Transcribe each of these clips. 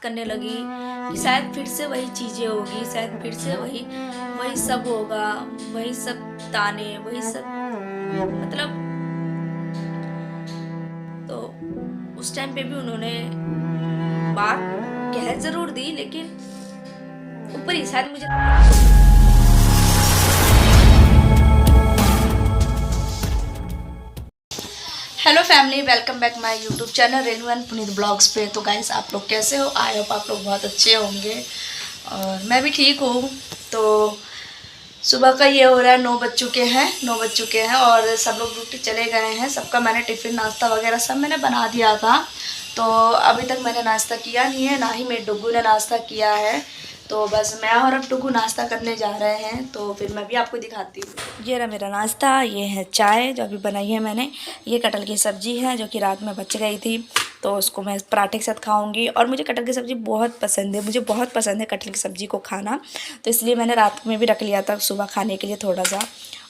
करने लगी कि शायद फिर से वही चीज़ें होगी, शायद फिर से वही सब होगा, वही सब ताने, वही सब मतलब। तो उस टाइम पे भी उन्होंने बात कह जरूर दी, लेकिन ऊपर ही शायद मुझे। Hello family, welcome back my YouTube channel Renu and Puneet blogs पे। तो गाइस, आप लोग कैसे हो? आई होप आप लोग बहुत अच्छे होंगे और मैं भी ठीक हूँ। तो सुबह का ये हो रहा है, 9 बज चुके हैं और सब लोग ड्यूटी चले गए हैं। सबका मैंने टिफ़िन नाश्ता वगैरह सब मैंने बना दिया था। तो अभी तक मैंने नाश्ता किया नहीं है, ना ही मेरे डुग्गू ने नाश्ता किया है। तो बस मैं और अब डुग्गू नाश्ता करने जा रहे हैं, तो फिर मैं भी आपको दिखाती हूँ। ये रहा मेरा नाश्ता, ये है चाय जो अभी बनाई है मैंने, ये कटहल की सब्ज़ी है जो कि रात में बच गई थी, तो उसको मैं पराठे के साथ खाऊंगी। और मुझे कटहल की सब्ज़ी बहुत पसंद है, मुझे बहुत पसंद है कटहल की सब्ज़ी को खाना, तो इसलिए मैंने रात में भी रख लिया था सुबह खाने के लिए थोड़ा सा।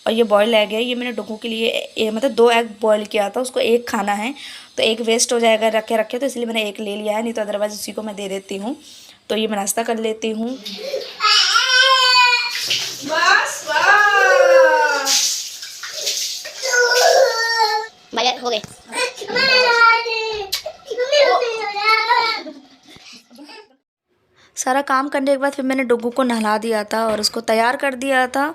और ये बॉयल एग है, ये मैंने डुग्गू के लिए मतलब 2 एग बॉयल किया था, उसको एक खाना है तो एक वेस्ट हो जाएगा रखे रखे, तो इसलिए मैंने एक ले लिया है, नहीं तो अदरवाइज़ उसी को मैं दे देती हूँ। तो ये मैं नाश्ता कर लेती हूँ। हो गए। सारा काम करने के बाद फिर मैंने डुग्गू को नहला दिया था और उसको तैयार कर दिया था,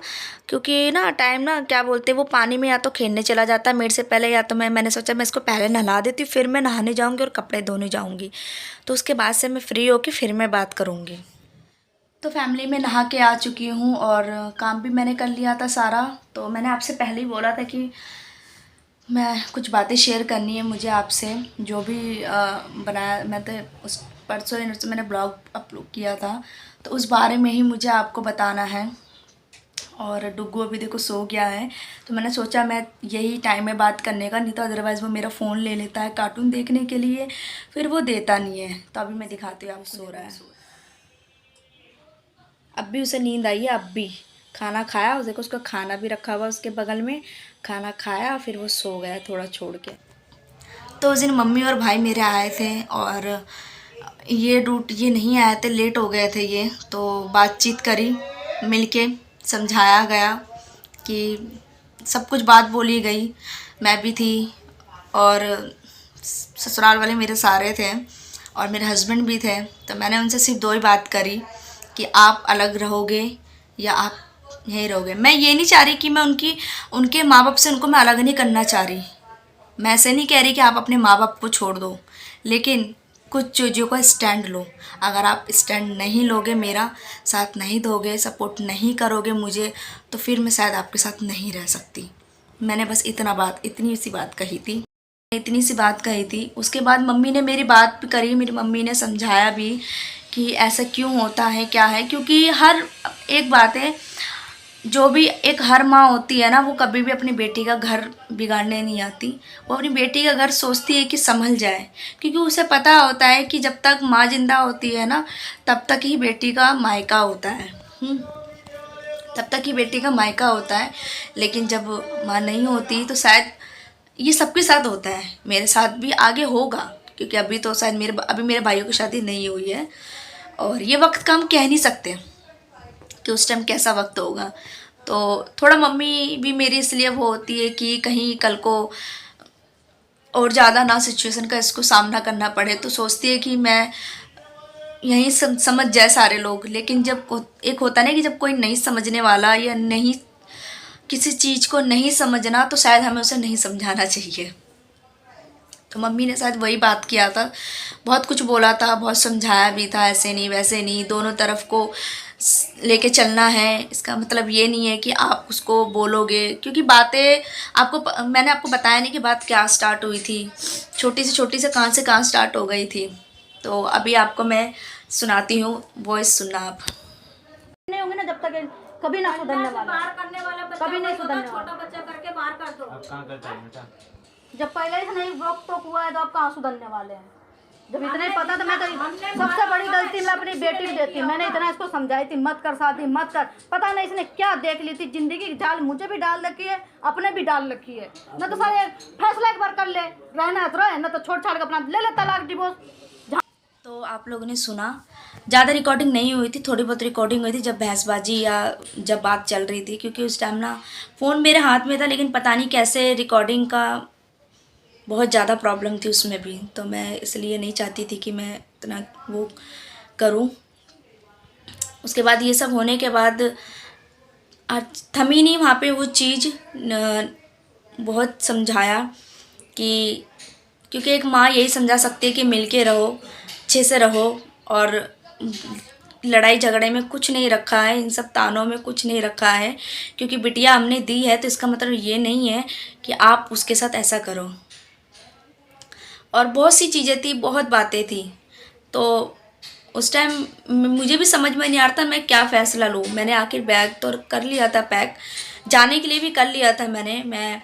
क्योंकि ना टाइम ना क्या बोलते हैं, वो पानी में या तो खेलने चला जाता है मेरे से पहले, या तो मैंने सोचा मैं इसको पहले नहला देती हूँ, फिर मैं नहाने जाऊँगी और कपड़े धोने जाऊँगी, तो उसके बाद से मैं फ्री होकर फिर मैं बात करूँगी। तो फैमिली में नहा के आ चुकी हूँ और काम भी मैंने कर लिया था सारा। तो मैंने आपसे पहले ही बोला था कि मैं कुछ बातें शेयर करनी है मुझे आपसे, जो भी बनाया मैं तो उस परसों मैंने ब्लॉग अपलोड किया था, तो उस बारे में ही मुझे आपको बताना है। और डुग्गू अभी देखो सो गया है, तो मैंने सोचा मैं यही टाइम है बात करने का, नहीं तो अदरवाइज़ वो मेरा फ़ोन ले लेता है कार्टून देखने के लिए, फिर वो देता नहीं है। तो अभी मैं दिखाती हूँ, आप सो रहा है, अब भी उसे नींद आई है, अब भी खाना खाया, उस देखो उसका खाना भी रखा हुआ उसके बगल में, खाना खाया फिर वो सो गया थोड़ा छोड़ के। तो उस दिन मम्मी और भाई मेरे आए थे और ये नहीं आए थे, लेट हो गए थे ये, तो बातचीत करी मिलके, समझाया गया कि सब कुछ बात बोली गई, मैं भी थी और ससुराल वाले मेरे सारे थे और मेरे हस्बैंड भी थे। तो मैंने उनसे सिर्फ 2 ही बात करी कि आप अलग रहोगे या आप यहीं रहोगे। मैं ये नहीं चाह रही कि मैं उनके माँ बाप से उनको मैं अलग नहीं करना चाह रही, मैं ऐसे नहीं कह रही कि आप अपने माँ बाप को छोड़ दो, लेकिन कुछ चीज़ों का स्टैंड लो। अगर आप स्टैंड नहीं लोगे, मेरा साथ नहीं दोगे, सपोर्ट नहीं करोगे मुझे, तो फिर मैं शायद आपके साथ नहीं रह सकती। मैंने बस इतनी सी बात कही थी। उसके बाद मम्मी ने मेरी बात भी करी, मेरी मम्मी ने समझाया भी कि ऐसा क्यों होता है, क्या है, क्योंकि हर एक बात है, जो भी एक हर माँ होती है ना, वो कभी भी अपनी बेटी का घर बिगाड़ने नहीं आती, वो अपनी बेटी का घर सोचती है कि संभल जाए, क्योंकि उसे पता होता है कि जब तक माँ जिंदा होती है ना, तब तक ही बेटी का मायका होता है। तब तक ही बेटी का मायका होता है, लेकिन जब माँ नहीं होती तो शायद ये सबके साथ होता है, मेरे साथ भी आगे होगा, क्योंकि अभी तो शायद अभी मेरे भाइयों की शादी नहीं हुई है और ये वक्त का हम कह नहीं सकते कि उस टाइम कैसा वक्त होगा। तो थोड़ा मम्मी भी मेरी इसलिए वो होती है कि कहीं कल को और ज़्यादा ना सिचुएशन का इसको सामना करना पड़े, तो सोचती है कि मैं यहीं समझ जाए सारे लोग। लेकिन जब एक होता नहीं कि जब कोई नहीं समझने वाला या नहीं, किसी चीज़ को नहीं समझना, तो शायद हमें उसे नहीं समझाना चाहिए। तो मम्मी ने शायद वही बात किया था, बहुत कुछ बोला था, बहुत समझाया भी था, ऐसे नहीं वैसे नहीं, दोनों तरफ को लेके चलना है। इसका मतलब ये नहीं है कि आप उसको बोलोगे, क्योंकि बातें मैंने आपको बताया नहीं कि बात क्या स्टार्ट हुई थी, छोटी से कहाँ स्टार्ट हो गई थी। तो अभी आपको मैं सुनाती हूँ, वॉइस सुनना आप। नहीं होंगे ना जब तक कभी ना सुधरने वाला, कभी नहीं सुधरने वाला। छोटा बच्चा करके बाहर कर दो। अब कहाँ करता है बेटा? जब पहले ही से नहीं वक्त तो हुआ है, तो आप कहाँ सुधरने वाले हैं? जब इतना ही पता था, मैं तो सबसे बड़ी गलती मैं अपनी बेटी को देती, मैंने इतना इसको समझाई थी, मत कर शादी मत कर। पता नहीं इसने क्या देख ली थी, जिंदगी की जाल मुझे भी डाल रखी है, अपने भी डाल रखी है। न तो सारे फैसला एक बार कर ले, रहना है तो रहे, न तो छोड़ छाड़ के अपना ले ले तलाक, डिवोर्स। तो आप लोगों ने सुना, ज़्यादा रिकॉर्डिंग नहीं हुई थी, थोड़ी बहुत रिकॉर्डिंग हुई थी जब भैंसबाजी या जब बात चल रही थी, क्योंकि उस टाइम ना फ़ोन मेरे हाथ में था, लेकिन पता नहीं कैसे रिकॉर्डिंग का बहुत ज़्यादा प्रॉब्लम थी उसमें भी, तो मैं इसलिए नहीं चाहती थी कि मैं इतना वो करूं। उसके बाद ये सब होने के बाद आज थमी नहीं वहाँ पे वो चीज़, बहुत समझाया कि क्योंकि एक माँ यही समझा सकती है कि मिल के रहो, अच्छे से रहो, और लड़ाई झगड़े में कुछ नहीं रखा है, इन सब तानों में कुछ नहीं रखा है, क्योंकि बिटिया हमने दी है तो इसका मतलब ये नहीं है कि आप उसके साथ ऐसा करो। और बहुत सी चीज़ें थी, बहुत बातें थी, तो उस टाइम मुझे भी समझ में नहीं आ रहा था मैं क्या फ़ैसला लूँ। मैंने आखिर बैग तो कर लिया था पैक, जाने के लिए भी कर लिया था मैं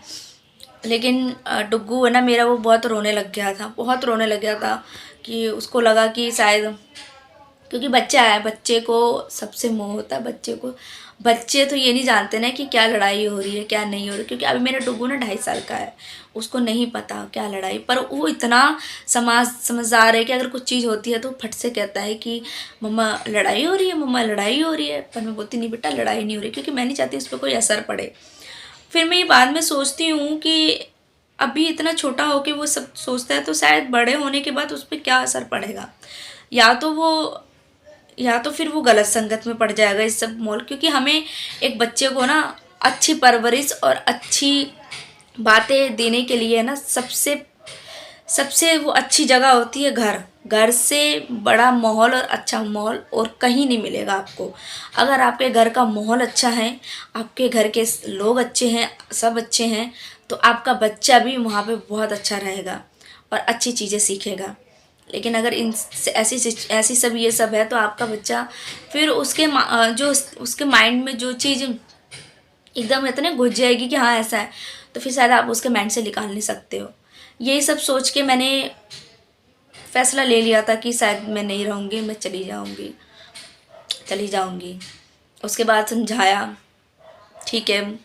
लेकिन डुग्गू है ना मेरा, वो बहुत रोने लग गया था, बहुत रोने लग गया था कि उसको लगा कि शायद, क्योंकि बच्चा है, बच्चे को सबसे मोह होता है, बच्चे तो ये नहीं जानते ना कि क्या लड़ाई हो रही है क्या नहीं हो रही, क्योंकि अभी मेरा डुग्गू ना 2.5 साल का है, उसको नहीं पता क्या लड़ाई, पर वो इतना समझदार है कि अगर कुछ चीज़ होती है तो फट से कहता है कि मम्मा लड़ाई हो रही है, मम्मा लड़ाई हो रही है। पर मैं बोलती नहीं बेटा लड़ाई नहीं हो रही, क्योंकि मैं नहीं चाहती उस पर कोई असर पड़े। फिर मैं ये बाद में सोचती हूँ कि अभी इतना छोटा हो के वो सब सोचता है, तो शायद बड़े होने के बाद उस पर क्या असर पड़ेगा, या तो फिर वो गलत संगत में पड़ जाएगा इस सब मोल, क्योंकि हमें एक बच्चे को ना अच्छी परवरिश और अच्छी बातें देने के लिए ना सबसे सबसे वो अच्छी जगह होती है घर। घर से बड़ा माहौल और अच्छा माहौल और कहीं नहीं मिलेगा आपको। अगर आपके घर का माहौल अच्छा है, आपके घर के लोग अच्छे हैं, सब अच्छे हैं, तो आपका बच्चा भी वहाँ पे बहुत अच्छा रहेगा और अच्छी चीज़ें सीखेगा। लेकिन अगर इन ऐसी सब ये सब है, तो आपका बच्चा फिर जो उसके माइंड में जो चीज़ एकदम इतने घुस जाएगी कि हाँ ऐसा है, तो फिर शायद आप उसके माइंड से निकाल नहीं सकते हो। यही सब सोच के मैंने फ़ैसला ले लिया था कि शायद मैं नहीं रहूँगी, मैं चली जाऊँगी। उसके बाद समझाया, ठीक है,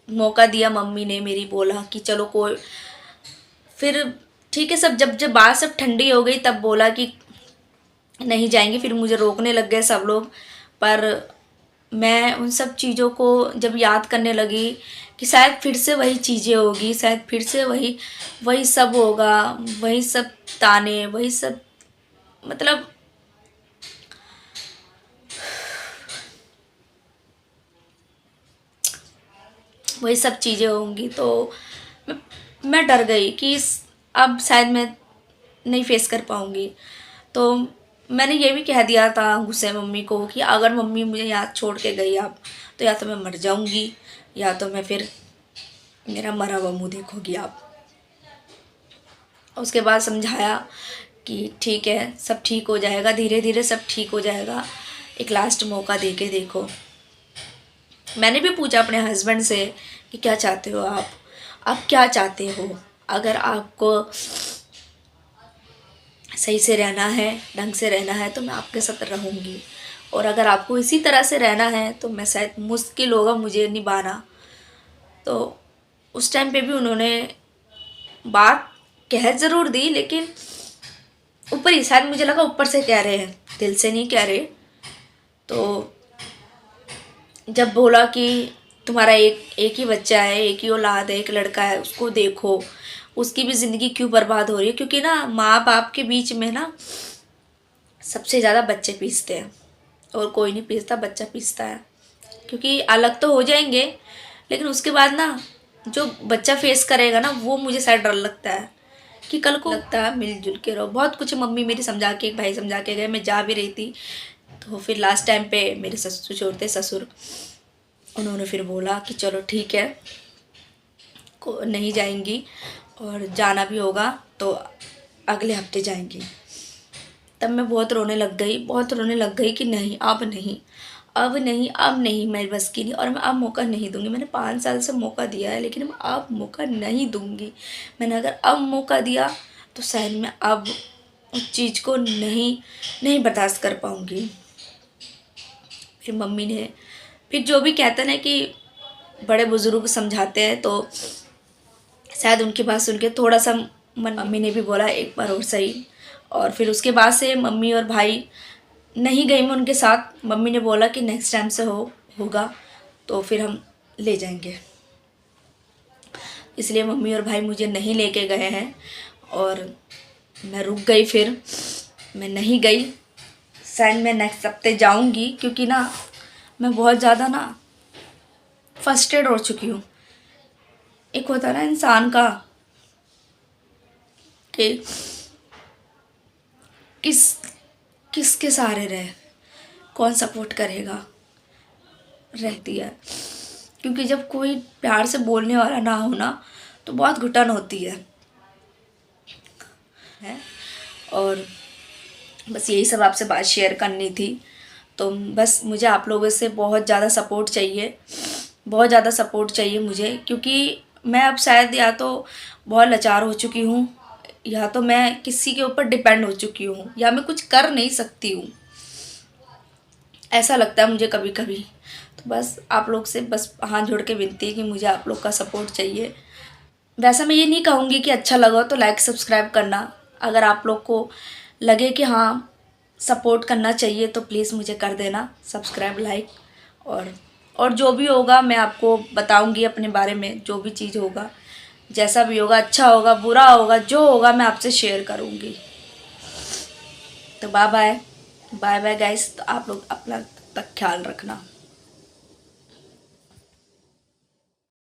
मौका दिया मम्मी ने मेरी, बोला कि चलो कोई, फिर ठीक है, जब बात सब ठंडी हो गई तब बोला कि नहीं जाएंगे। फिर मुझे रोकने लग गए सब लोग, पर मैं उन सब चीज़ों को जब याद करने लगी कि शायद फिर से वही चीज़ें होगी, शायद फिर से वही सब होगा, वही सब ताने, वही सब, मतलब वही सब चीज़ें होंगी, तो मैं डर गई कि अब शायद मैं नहीं फेस कर पाऊँगी। तो मैंने ये भी कह दिया था गुस्से मम्मी को कि अगर मम्मी मुझे यहाँ छोड़ के गई आप, तो या तो मैं मर जाऊँगी, या तो मैं फिर मेरा मरा हुआ मुँह देखोगी आप। उसके बाद समझाया कि ठीक है, सब ठीक हो जाएगा, धीरे धीरे सब ठीक हो जाएगा, एक लास्ट मौका दे के देखो। मैंने भी पूछा अपने हस्बैंड से कि क्या चाहते हो आप क्या चाहते हो? अगर आपको सही से रहना है, ढंग से रहना है, तो मैं आपके साथ रहूँगी, और अगर आपको इसी तरह से रहना है तो मैं शायद मुश्किल होगा मुझे निभाना। तो उस टाइम पे भी उन्होंने बात कह ज़रूर दी, लेकिन ऊपर ही, शायद मुझे लगा ऊपर से कह रहे हैं, दिल से नहीं कह रहे। तो जब बोला कि तुम्हारा एक ही बच्चा है, एक ही औलाद है, एक लड़का है, उसको देखो, उसकी भी ज़िंदगी क्यों बर्बाद हो रही है, क्योंकि ना माँ बाप के बीच में ना सबसे ज़्यादा बच्चे पीसते हैं, और कोई नहीं पीसता, बच्चा पीसता है। क्योंकि अलग तो हो जाएंगे, लेकिन उसके बाद ना जो बच्चा फेस करेगा ना, वो मुझे शायद डर लगता है कि कल को लगता है मिलजुल के रहो। बहुत कुछ मम्मी मेरी समझा के, एक भाई समझा के गए, मैं जा भी रही थी। तो फिर लास्ट टाइम पे मेरे ससुर उन्होंने फिर बोला कि चलो ठीक है, को नहीं जाएंगी, और जाना भी होगा तो अगले हफ्ते जाएंगी। तब मैं बहुत रोने लग गई कि नहीं, अब नहीं, मेरी बस की नहीं, और मैं अब मौका नहीं दूंगी। मैंने 5 साल से मौका दिया है, लेकिन मैं अब मौका नहीं दूंगी। मैंने अगर अब मौका दिया तो शायद मैं अब उस चीज़ को नहीं बर्दाश्त कर पाऊंगी। फिर मम्मी ने, फिर जो भी कहते हैं ना कि बड़े बुजुर्ग समझाते हैं, तो शायद उनकी बात सुन के थोड़ा सा मम्मी ने भी बोला एक बार और सही, और फिर उसके बाद से मम्मी और भाई नहीं गई मैं उनके साथ। मम्मी ने बोला कि नेक्स्ट टाइम से होगा तो फिर हम ले जाएंगे, इसलिए मम्मी और भाई मुझे नहीं लेके गए हैं और मैं रुक गई। फिर मैं नहीं गई, शायद मैं नेक्स्ट हफ्ते जाऊंगी, क्योंकि ना मैं बहुत ज़्यादा ना फ्रस्ट्रेट हो चुकी हूँ। एक होता है ना इंसान का कि किसके सहारे रहे, कौन सपोर्ट करेगा, रहती है। क्योंकि जब कोई प्यार से बोलने वाला ना हो ना तो बहुत घुटन होती है। और बस यही सब आपसे बात शेयर करनी थी। तो बस मुझे आप लोगों से बहुत ज़्यादा सपोर्ट चाहिए, बहुत ज़्यादा सपोर्ट चाहिए मुझे, क्योंकि मैं अब शायद या तो बहुत लाचार हो चुकी हूँ, या तो मैं किसी के ऊपर डिपेंड हो चुकी हूँ, या मैं कुछ कर नहीं सकती हूँ, ऐसा लगता है मुझे कभी कभी। तो बस आप लोग से बस हाथ जोड़ के विनती है कि मुझे आप लोग का सपोर्ट चाहिए। वैसा मैं ये नहीं कहूँगी कि अच्छा लगा तो लाइक सब्सक्राइब करना, अगर आप लोग को लगे कि हाँ सपोर्ट करना चाहिए तो प्लीज़ मुझे कर देना सब्सक्राइब, लाइक। और जो भी होगा मैं आपको बताऊंगी अपने बारे में, जो भी चीज़ होगा, जैसा भी होगा, अच्छा होगा बुरा होगा, जो होगा मैं आपसे शेयर करूंगी। तो बाय बाय गाइस। तो आप लोग अपना तक ख्याल रखना।